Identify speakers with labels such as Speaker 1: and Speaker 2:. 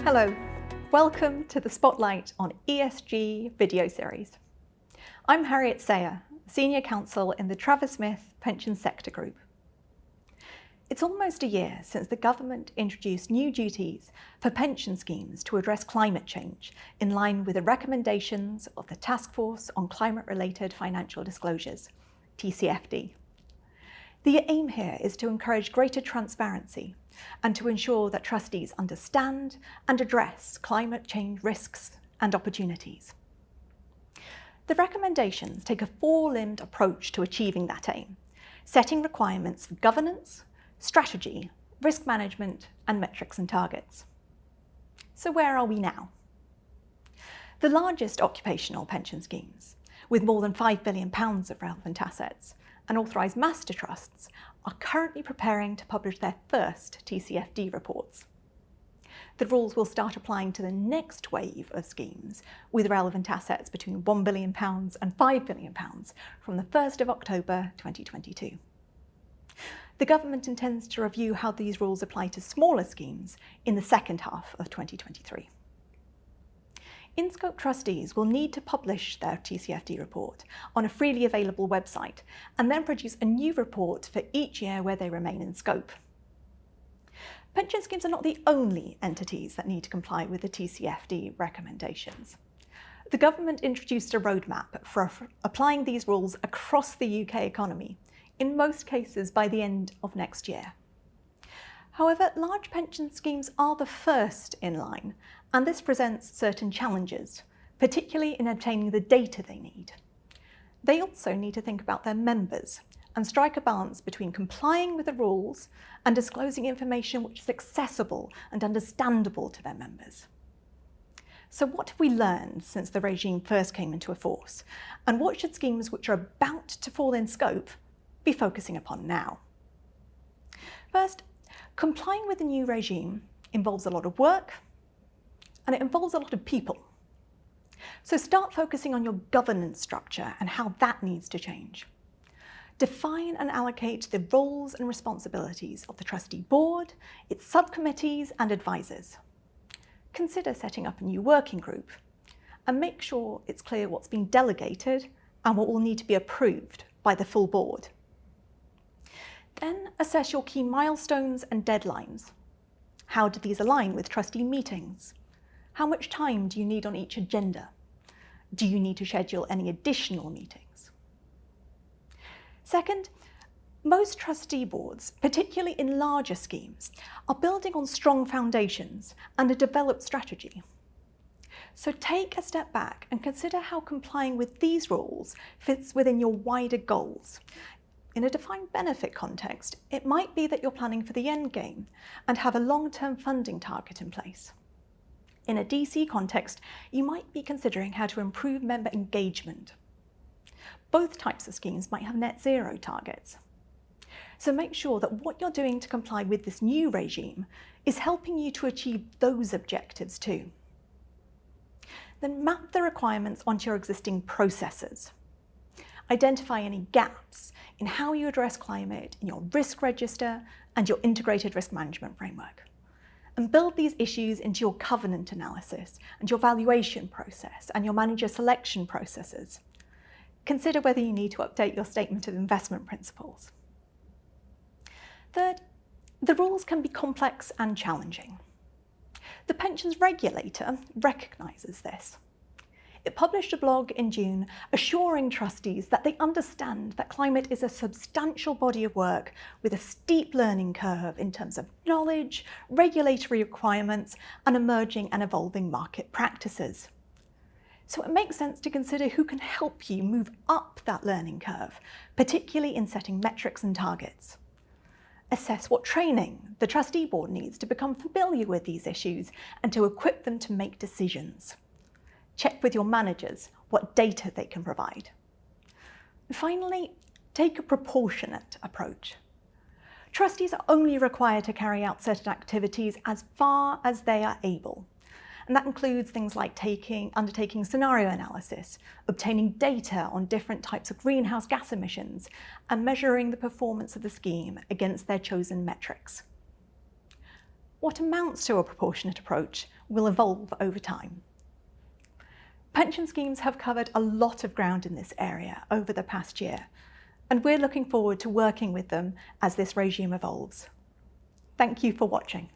Speaker 1: Hello, welcome to the Spotlight on ESG video series. I'm Harriet Sayer, Senior Counsel in the Travers Smith Pension Sector Group. It's almost a year since the government introduced new duties for pension schemes to address climate change in line with the recommendations of the Task Force on Climate-Related Financial Disclosures, TCFD. The aim here is to encourage greater transparency and to ensure that trustees understand and address climate change risks and opportunities. The recommendations take a four-limbed approach to achieving that aim, setting requirements for governance, strategy, risk management, and metrics and targets. So where are we now? The largest occupational pension schemes, with more than £5 billion of relevant assets, and authorised master trusts are currently preparing to publish their first TCFD reports. The rules will start applying to the next wave of schemes with relevant assets between £1 billion and £5 billion from the 1st of October 2022. The government intends to review how these rules apply to smaller schemes in the second half of 2023. In-scope trustees will need to publish their TCFD report on a freely available website and then produce a new report for each year where they remain in scope. Pension schemes are not the only entities that need to comply with the TCFD recommendations. The government introduced a roadmap for applying these rules across the UK economy, in most cases by the end of next year. However, large pension schemes are the first in line, and this presents certain challenges, particularly in obtaining the data they need. They also need to think about their members and strike a balance between complying with the rules and disclosing information which is accessible and understandable to their members. So what have we learned since the regime first came into force, and what should schemes which are about to fall in scope be focusing upon now? First, complying with the new regime involves a lot of work, and it involves a lot of people. So start focusing on your governance structure and how that needs to change. Define and allocate the roles and responsibilities of the trustee board, its subcommittees and advisors. Consider setting up a new working group and make sure it's clear what's been delegated and what will need to be approved by the full board. Then assess your key milestones and deadlines. How do these align with trustee meetings? How much time do you need on each agenda? Do you need to schedule any additional meetings? Second, most trustee boards, particularly in larger schemes, are building on strong foundations and a developed strategy. So take a step back and consider how complying with these rules fits within your wider goals. In a defined benefit context, it might be that you're planning for the end game and have a long-term funding target in place. In a DC context, you might be considering how to improve member engagement. Both types of schemes might have net zero targets. So make sure that what you're doing to comply with this new regime is helping you to achieve those objectives too. Then map the requirements onto your existing processes. Identify any gaps in how you address climate in your risk register and your integrated risk management framework. And build these issues into your covenant analysis and your valuation process and your manager selection processes. Consider whether you need to update your statement of investment principles. Third, the rules can be complex and challenging. The pensions regulator recognises this. It published a blog in June assuring trustees that they understand that climate is a substantial body of work with a steep learning curve in terms of knowledge, regulatory requirements, and emerging and evolving market practices. So it makes sense to consider who can help you move up that learning curve, particularly in setting metrics and targets. Assess what training the trustee board needs to become familiar with these issues and to equip them to make decisions. Check with your managers what data they can provide. And finally, take a proportionate approach. Trustees are only required to carry out certain activities as far as they are able. And that includes things like undertaking scenario analysis, obtaining data on different types of greenhouse gas emissions, and measuring the performance of the scheme against their chosen metrics. What amounts to a proportionate approach will evolve over time. Pension schemes have covered a lot of ground in this area over the past year, and we're looking forward to working with them as this regime evolves. Thank you for watching.